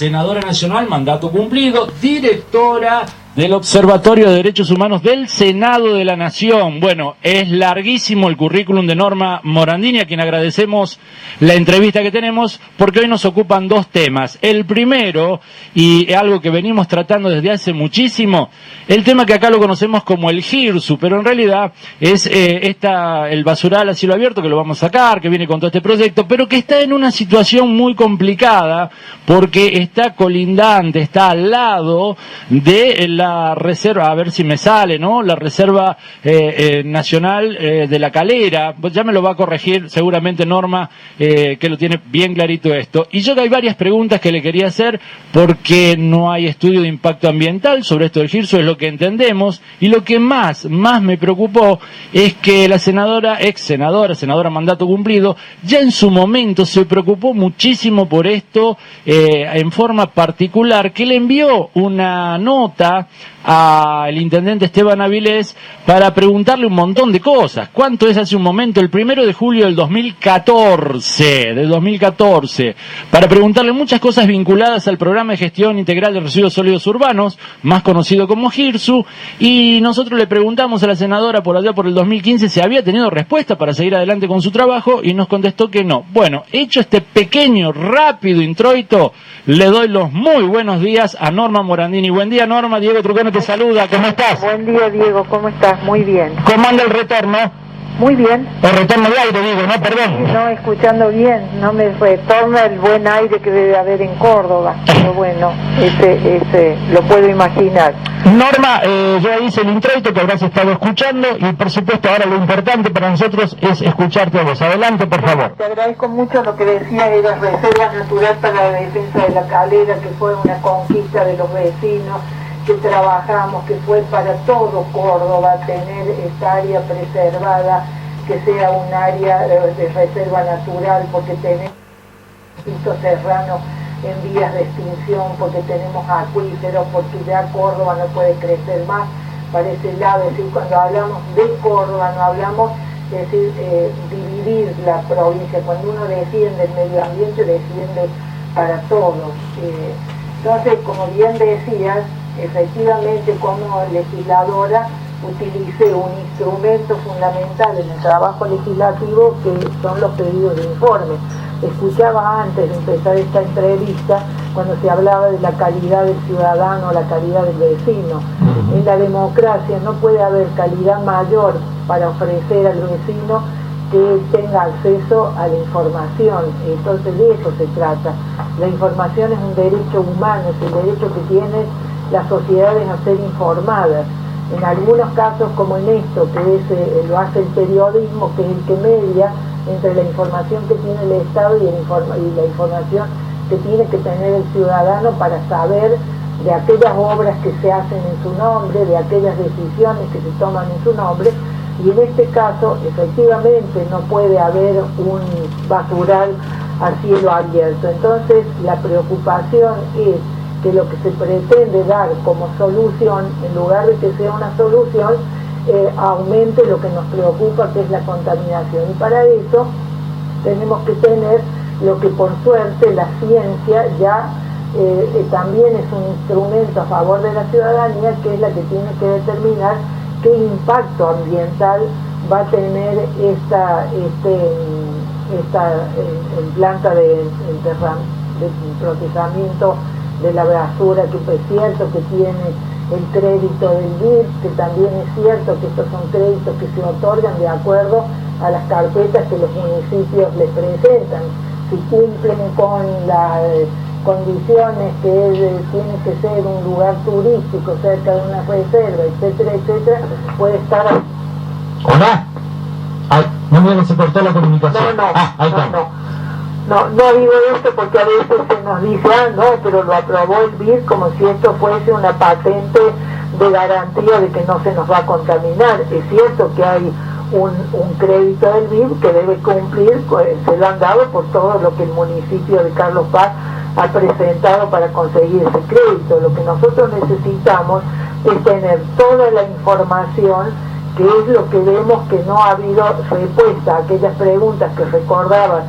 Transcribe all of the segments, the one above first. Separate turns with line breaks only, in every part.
senadora nacional, mandato cumplido, directora del Observatorio de Derechos Humanos del Senado de la Nación. Bueno, es larguísimo el currículum de Norma Morandini, a quien agradecemos la entrevista que tenemos, porque hoy nos ocupan dos temas. El primero, y algo que venimos tratando desde hace muchísimo, el tema que acá lo conocemos como el GIRSU, pero en realidad es el basural a cielo abierto, que lo vamos a sacar, que viene con todo este proyecto, pero que está en una situación muy complicada, porque está colindante, está al lado de la reserva, a ver si me sale, ¿no? La Reserva Nacional de la Calera. Pues ya me lo va a corregir seguramente Norma, que lo tiene bien clarito esto. Y yo que hay varias preguntas que le quería hacer, porque no hay estudio de impacto ambiental sobre esto del GIRSU, es lo que entendemos, y lo que más me preocupó es que la senadora mandato cumplido, ya en su momento se preocupó muchísimo por esto, en forma particular, que le envió una nota al intendente Esteban Avilés para preguntarle un montón de cosas. ¿Cuánto es hace un momento? El 1 de julio del 2014, para preguntarle muchas cosas vinculadas al programa de gestión integral de residuos sólidos urbanos, más conocido como GIRSU, y nosotros le preguntamos a la senadora por allá por el 2015 si había tenido respuesta para seguir adelante con su trabajo, y nos contestó que no. Bueno, hecho este pequeño, rápido introito, le doy los muy buenos días a Norma Morandini. Buen día, Norma. Diego Trucano te saluda. ¿Cómo estás?
Buen día, Diego. ¿Cómo estás? Muy bien.
¿Cómo anda el retorno?
Muy bien.
El retorno de aire, digo, ¿no? Perdón.
No, escuchando bien. No me retorna el buen aire que debe haber en Córdoba. Pero bueno, ese lo puedo imaginar.
Norma, yo hice el introito que habrás estado escuchando, y por supuesto ahora lo importante para nosotros es escucharte a vos. Adelante, por favor.
Te agradezco mucho lo que decía de las reservas naturales para la defensa de la calera, que fue una conquista de los vecinos, que trabajamos, que fue para todo Córdoba tener esta área preservada, que sea un área de reserva natural, porque tenemos pisos serranos en vías de extinción, porque tenemos acuíferos, porque ya Córdoba no puede crecer más para ese lado. Es decir, cuando hablamos de Córdoba no hablamos, es decir, dividir la provincia. Cuando uno defiende el medio ambiente, defiende para todos. Entonces, como bien decías, efectivamente como legisladora utilicé un instrumento fundamental en el trabajo legislativo, que son los pedidos de informe. Escuchaba antes de empezar esta entrevista cuando se hablaba de la calidad del ciudadano, la calidad del vecino. En la democracia no puede haber calidad mayor para ofrecer al vecino que tenga acceso a la información. Entonces de eso se trata. La información es un derecho humano, es el derecho que tiene las sociedades a ser informadas. En algunos casos, como en esto, que lo hace el periodismo, que es el que media entre la información que tiene el Estado y la información que tiene que tener el ciudadano para saber de aquellas obras que se hacen en su nombre, de aquellas decisiones que se toman en su nombre. Y en este caso, efectivamente, no puede haber un basural a cielo abierto. Entonces, la preocupación es que lo que se pretende dar como solución, en lugar de que sea una solución, aumente lo que nos preocupa, que es la contaminación. Y para eso tenemos que tener lo que por suerte la ciencia ya también es un instrumento a favor de la ciudadanía, que es la que tiene que determinar qué impacto ambiental va a tener esta planta de procesamiento de la basura, que es cierto que tiene el crédito del BID, que también es cierto que estos son créditos que se otorgan de acuerdo a las carpetas que los municipios les presentan. Si cumplen con las condiciones que tiene que ser un lugar turístico cerca de una reserva, etcétera, etcétera, puede estar...
¿Hola? Ay, no se cortó la comunicación.
No digo esto porque a veces se nos dice, no, pero lo aprobó el BID, como si esto fuese una patente de garantía de que no se nos va a contaminar. Es cierto que hay un crédito del BID que debe cumplir, se lo han dado por todo lo que el municipio de Carlos Paz ha presentado para conseguir ese crédito. Lo que nosotros necesitamos es tener toda la información, que es lo que vemos que no ha habido respuesta a aquellas preguntas que recordaba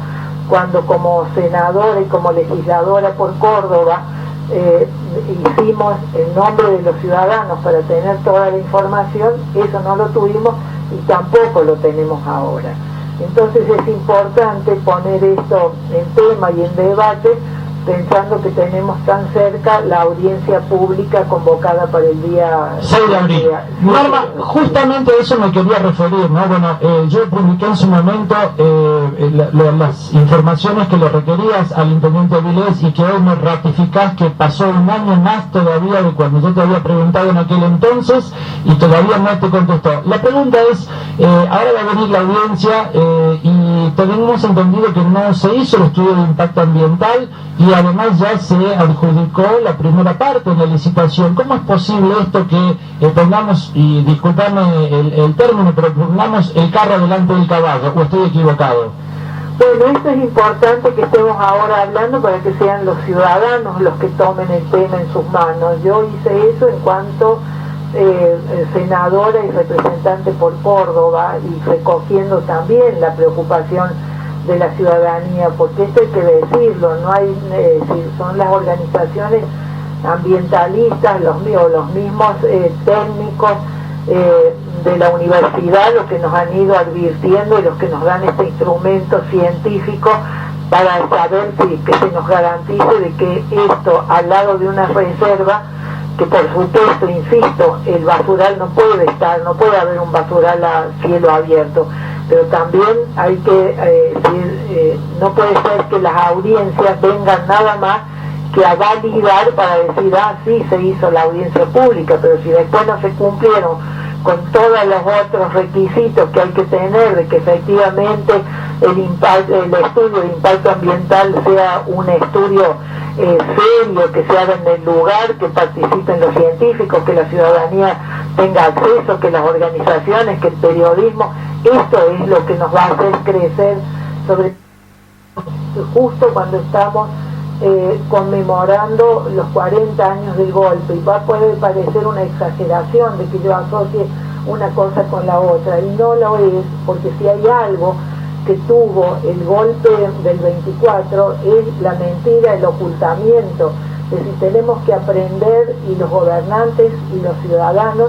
cuando como senadora y como legisladora por Córdoba hicimos el nombre de los ciudadanos para tener toda la información, eso no lo tuvimos y tampoco lo tenemos ahora. Entonces es importante poner esto en tema y en debate, pensando que tenemos tan cerca la audiencia pública convocada para el día
6 de abril. Norma, justamente eso me quería referir, ¿no? Bueno, yo publiqué en su momento las informaciones que le requerías al intendente Avilés y que hoy me ratificás que pasó un año más todavía de cuando yo te había preguntado en aquel entonces y todavía no te contestó. La pregunta es, ahora va a venir la audiencia y tenemos entendido que no se hizo el estudio de impacto ambiental y además ya se adjudicó la primera parte de la licitación. ¿Cómo es posible esto que pongamos, y disculpame el término, pero pongamos el carro delante del caballo, o estoy equivocado?
Bueno, esto es importante que estemos ahora hablando para que sean los ciudadanos los que tomen el tema en sus manos. Yo hice eso en cuanto senadora y representante por Córdoba y recogiendo también la preocupación de la ciudadanía, porque esto hay que decirlo, no hay, son las organizaciones ambientalistas, los mismos técnicos de la universidad los que nos han ido advirtiendo y los que nos dan este instrumento científico para saber que se nos garantice de que esto, al lado de una reserva, que por supuesto, insisto, el basural no puede haber un basural a cielo abierto, pero también hay que no puede ser que las audiencias vengan nada más que a validar para decir, sí, se hizo la audiencia pública, pero si después no se cumplieron con todos los otros requisitos que hay que tener, de que efectivamente el estudio de impacto ambiental sea un estudio serio, que se haga en el lugar, que participen los científicos, que la ciudadanía tenga acceso, que las organizaciones, que el periodismo, esto es lo que nos va a hacer crecer, sobre justo cuando estamos conmemorando los 40 años del golpe, y puede parecer una exageración de que yo asocie una cosa con la otra, y no lo es, porque si hay algo que tuvo el golpe del 24 es la mentira, el ocultamiento. Es decir, tenemos que aprender, y los gobernantes y los ciudadanos,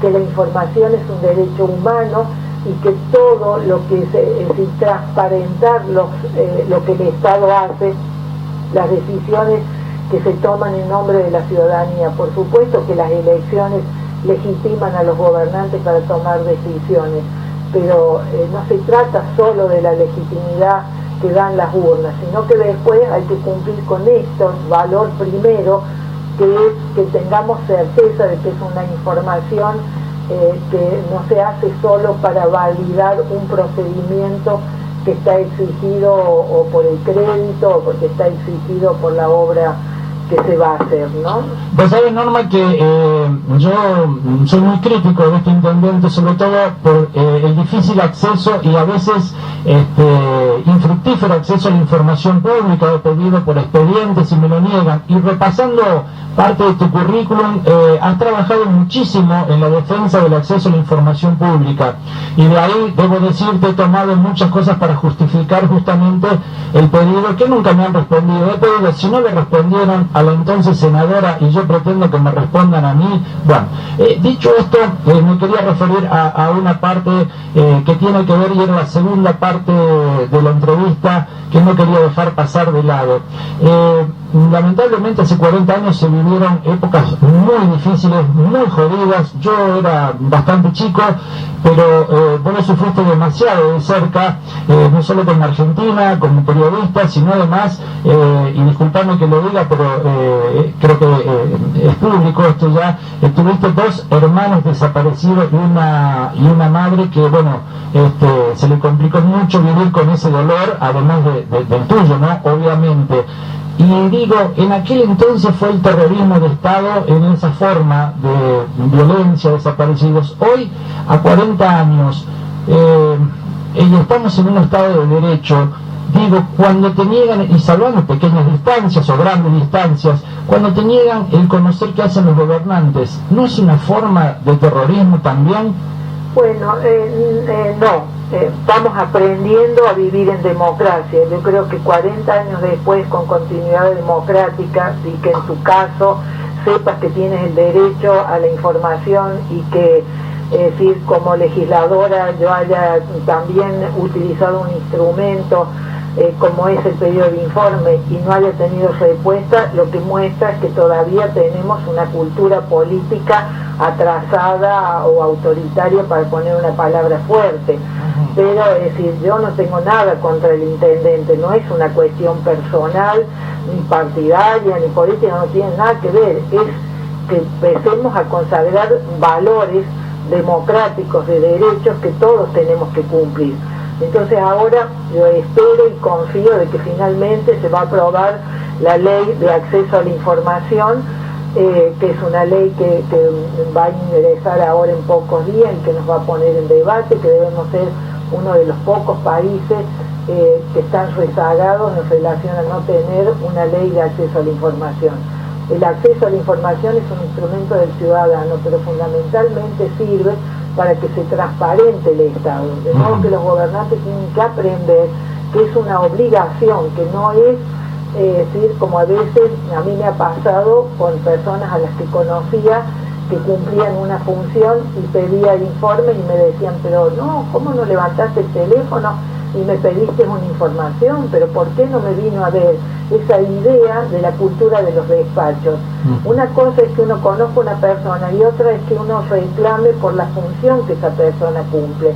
que la información es un derecho humano y que todo lo que es decir, transparentar lo que el Estado hace, las decisiones que se toman en nombre de la ciudadanía. Por supuesto que las elecciones legitiman a los gobernantes para tomar decisiones, pero no se trata solo de la legitimidad que dan las urnas, sino que después hay que cumplir con esto, valor primero, que es que tengamos certeza de que es una información que no se hace solo para validar un procedimiento que está exigido o por el crédito o porque está exigido por la obra que se va a hacer, ¿no?
Pues sabe, Norma, que yo soy muy crítico de este intendente, sobre todo por el difícil acceso y a veces infructífero acceso a la información pública. He pedido por expedientes y me lo niegan. Y repasando parte de tu currículum, has trabajado muchísimo en la defensa del acceso a la información pública, y de ahí, debo decirte, he tomado muchas cosas para justificar justamente el pedido que nunca me han respondido. He pedido, si no le respondieron a la entonces senadora, y yo pretendo que me respondan a mí. Bueno, dicho esto, me quería referir a una parte que tiene que ver, y era la segunda parte de la entrevista, que no quería dejar pasar de lado. Lamentablemente hace 40 años se vivieron épocas muy difíciles, muy jodidas. Yo era bastante chico, pero vos lo sufriste demasiado de cerca, no solo con Argentina, como periodista, sino además, y disculpadme que lo diga, pero creo que es público esto ya, tuviste 2 hermanos desaparecidos y una madre que, bueno, se le complicó mucho vivir con ese dolor, además del tuyo, ¿no? Obviamente. Y digo, en aquel entonces fue el terrorismo de Estado en esa forma de violencia, desaparecidos. Hoy, a 40 años, y estamos en un Estado de Derecho. Digo, cuando te niegan, y salvando pequeñas distancias o grandes distancias, cuando te niegan el conocer qué hacen los gobernantes, ¿no es una forma de terrorismo también?
Bueno, no. estamos aprendiendo a vivir en democracia. Yo creo que 40 años después, con continuidad democrática, y que en tu caso sepas que tienes el derecho a la información y que, es decir, como legisladora yo haya también utilizado un instrumento como es el pedido de informe y no haya tenido respuesta, lo que muestra es que todavía tenemos una cultura política atrasada o autoritaria, para poner una palabra fuerte. Pero es decir, yo no tengo nada contra el intendente, no es una cuestión personal, ni partidaria, ni política, no tiene nada que ver, es que empecemos a consagrar valores democráticos de derechos que todos tenemos que cumplir. Entonces ahora yo espero y confío de que finalmente se va a aprobar la ley de acceso a la información, que es una ley que va a ingresar ahora en pocos días y que nos va a poner en debate, que debemos ser uno de los pocos países que están rezagados en relación a no tener una ley de acceso a la información. El acceso a la información es un instrumento del ciudadano, pero fundamentalmente sirve para que se transparente el Estado. De modo que los gobernantes tienen que aprender que es una obligación, que no es decir, como a veces a mí me ha pasado con personas a las que conocía que cumplían una función y pedía el informe y me decían, pero no, ¿cómo no levantaste el teléfono y me pediste una información? ¿Pero por qué no me vino a ver? Esa idea de la cultura de los despachos. Una cosa es que uno conozca a una persona y otra es que uno reclame por la función que esa persona cumple.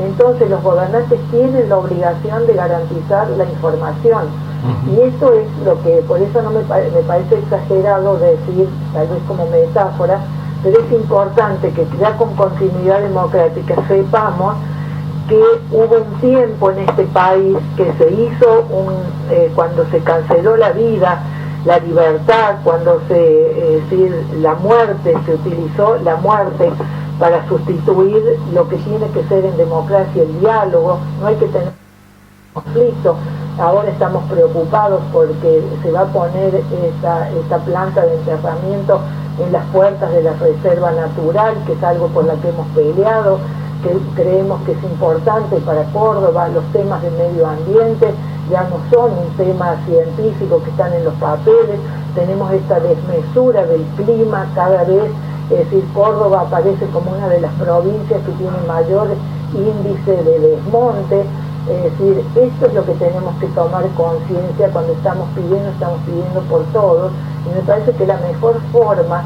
Entonces los gobernantes tienen la obligación de garantizar la información. Y esto es lo que, por eso no me parece exagerado decir, tal vez como metáfora, pero es importante que ya con continuidad democrática sepamos que hubo un tiempo en este país que se hizo cuando se canceló la vida, la libertad, cuando la muerte, se utilizó la muerte para sustituir lo que tiene que ser en democracia el diálogo. No hay que tener conflicto. Ahora estamos preocupados porque se va a poner esta planta de enterramiento en las puertas de la reserva natural, que es algo por la que hemos peleado, que creemos que es importante para Córdoba. Los temas de medio ambiente ya no son un tema científico que están en los papeles, tenemos esta desmesura del clima cada vez, es decir, Córdoba aparece como una de las provincias que tiene mayor índice de desmonte. Es decir, esto es lo que tenemos que tomar conciencia cuando estamos pidiendo por todos, y me parece que la mejor forma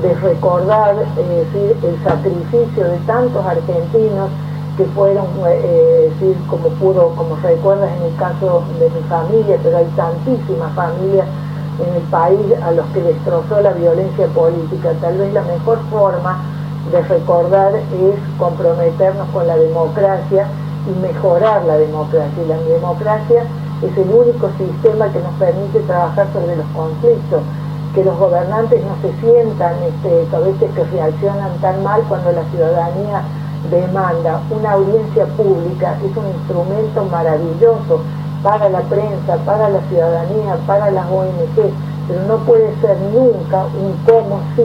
de recordar el sacrificio de tantos argentinos que fueron, como recuerdas en el caso de mi familia, pero hay tantísimas familias en el país a los que destrozó la violencia política. Tal vez la mejor forma de recordar es comprometernos con la democracia y mejorar la democracia. Y la democracia es el único sistema que nos permite trabajar sobre los conflictos, que los gobernantes no se sientan a veces que reaccionan tan mal cuando la ciudadanía demanda. Una audiencia pública es un instrumento maravilloso para la prensa, para la ciudadanía, para las ONG, pero no puede ser nunca un cómo si,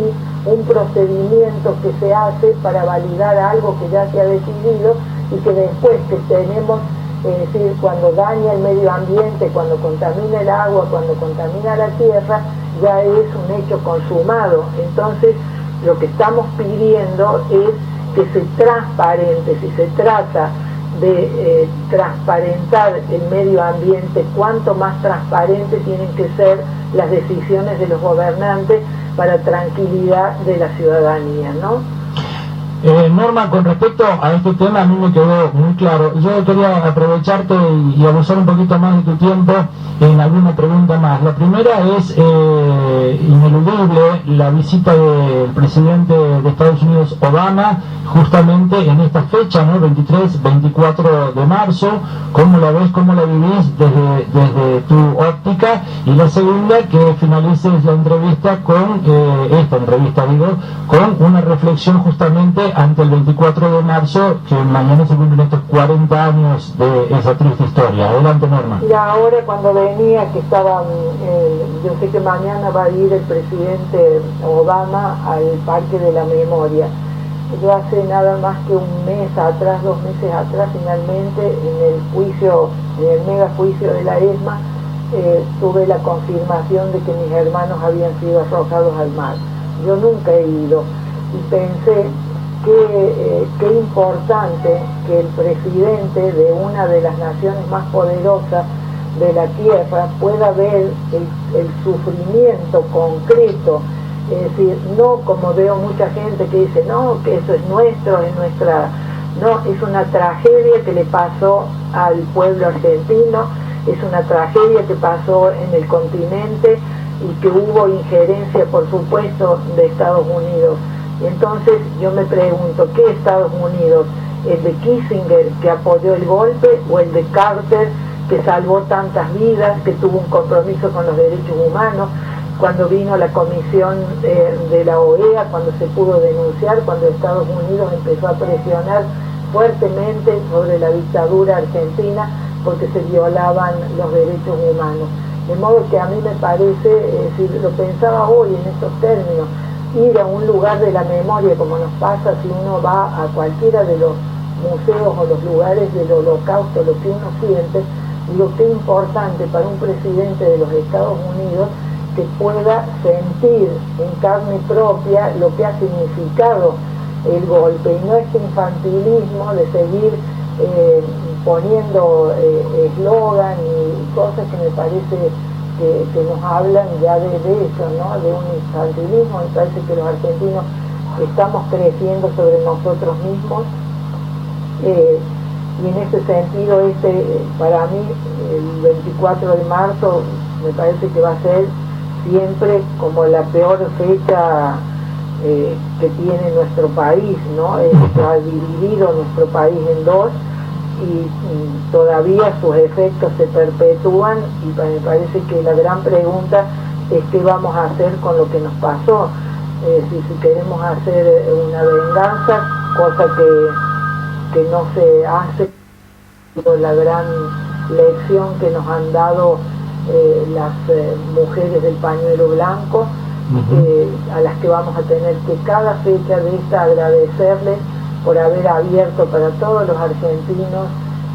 un procedimiento que se hace para validar algo que ya se ha decidido y que después que tenemos, es decir, cuando daña el medio ambiente, cuando contamina el agua, cuando contamina la tierra, ya es un hecho consumado. Entonces, lo que estamos pidiendo es que se transparente. Si se trata de transparentar el medio ambiente, cuanto más transparentes tienen que ser las decisiones de los gobernantes para tranquilidad de la ciudadanía, ¿no?
Norma, con respecto a este tema a mí me quedó muy claro. Yo quería aprovecharte y abusar un poquito más de tu tiempo en alguna pregunta más. La primera es ineludible la visita del presidente de Estados Unidos, Obama, justamente en esta fecha, ¿no? 23, 24 de marzo. ¿Cómo la ves, cómo la vivís desde tu óptica? Y la segunda, que finalices la entrevista con, con una reflexión justamente ante el 24 de marzo, que mañana se cumplen estos 40 años de esa triste historia. Adelante, Norma.
Y ahora cuando venía, que estaban, yo sé que mañana va a ir el presidente Obama al Parque de la Memoria. yo hace nada más que un mes atrás, 2 meses atrás, finalmente en el juicio, en el mega juicio de la ESMA, tuve la confirmación de que mis hermanos habían sido arrojados al mar. Yo nunca he ido y pensé que qué importante que el presidente de una de las naciones más poderosas de la tierra pueda ver el sufrimiento concreto, es decir, no como veo mucha gente que dice, no, que eso es nuestro, es nuestra, no, es una tragedia que le pasó al pueblo argentino, es una tragedia que pasó en el continente y que hubo injerencia, por supuesto, de Estados Unidos. Y entonces yo me pregunto, ¿qué Estados Unidos? ¿El de Kissinger, que apoyó el golpe, o el de Carter, que salvó tantas vidas, que tuvo un compromiso con los derechos humanos, cuando vino la comisión de la OEA, cuando se pudo denunciar, cuando Estados Unidos empezó a presionar fuertemente sobre la dictadura argentina porque se violaban los derechos humanos? De modo que a mí me parece, si lo pensaba hoy en estos términos, ir a un lugar de la memoria, como nos pasa si uno va a cualquiera de los museos o los lugares del Holocausto, lo que uno siente, digo, qué importante para un presidente de los Estados Unidos que pueda sentir en carne propia lo que ha significado el golpe, y no este infantilismo de seguir poniendo eslogan y cosas que me parece que nos hablan ya de eso, ¿no? De un infantilismo. Me parece que los argentinos estamos creciendo sobre nosotros mismos, y en ese sentido para mí el 24 de marzo me parece que va a ser siempre como la peor fecha que tiene nuestro país, ¿no? Se ha dividido nuestro país en dos y todavía sus efectos se perpetúan, y me parece que la gran pregunta es qué vamos a hacer con lo que nos pasó, si queremos hacer una venganza, cosa que no se hace, la gran lección que nos han dado las mujeres del pañuelo blanco, a las que vamos a tener que cada fecha de esta agradecerles por haber abierto para todos los argentinos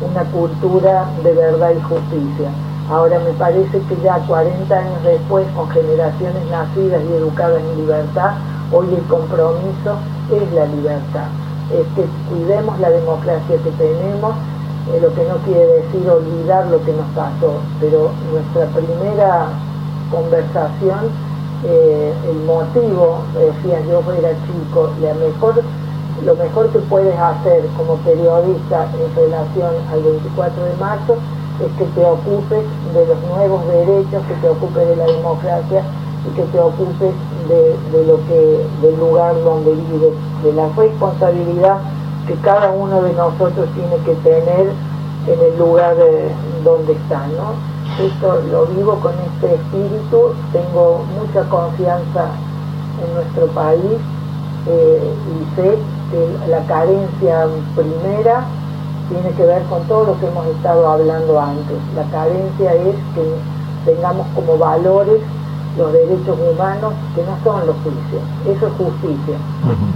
una cultura de verdad y justicia. Ahora me parece que ya 40 años después, con generaciones nacidas y educadas en libertad, hoy el compromiso es la libertad, es que cuidemos la democracia que tenemos, lo que no quiere decir olvidar lo que nos pasó, pero nuestra primera conversación, el motivo, decía yo era chico, lo mejor que puedes hacer como periodista en relación al 24 de marzo es que te ocupes de los nuevos derechos, que te ocupes de la democracia y que te ocupes del lugar donde vives, de la responsabilidad que cada uno de nosotros tiene que tener en el lugar donde está, ¿no? Esto lo vivo con este espíritu, tengo mucha confianza en nuestro país, y sé que la carencia primera tiene que ver con todo lo que hemos estado hablando antes. La carencia es que tengamos como valores los derechos humanos, que no son los juicios, eso es justicia.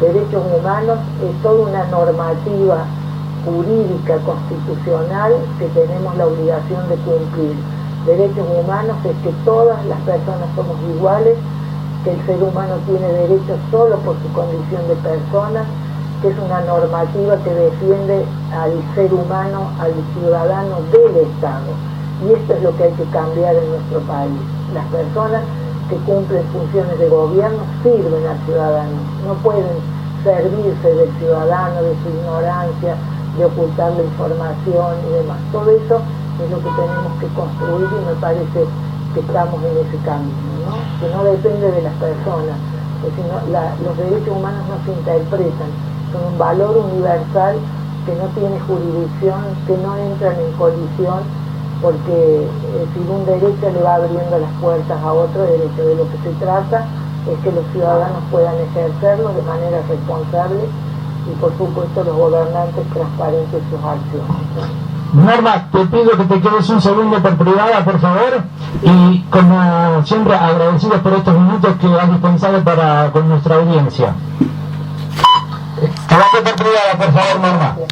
Derechos humanos es toda una normativa jurídica constitucional que tenemos la obligación de cumplir. Derechos humanos es que todas las personas somos iguales, que el ser humano tiene derechos solo por su condición de persona, que es una normativa que defiende al ser humano, al ciudadano del Estado. Y esto es lo que hay que cambiar en nuestro país. Las personas que cumplen funciones de gobierno sirven al ciudadano, no pueden servirse del ciudadano, de su ignorancia, de ocultar la información y demás. Todo eso es lo que tenemos que construir, y me parece que estamos en ese camino, ¿no? Que no depende de las personas, sino los derechos humanos no se interpretan, son un valor universal que no tiene jurisdicción, que no entran en colisión, porque si un derecho le va abriendo las puertas a otro derecho. De lo que se trata es que los ciudadanos puedan ejercerlo de manera responsable y, por supuesto, los gobernantes transparentes sus acciones, ¿no?
Norma, te pido que te quedes un segundo por privada, por favor, y como siempre agradecidos por estos minutos que has dispensado con nuestra audiencia. Adelante por privada, por favor, Norma.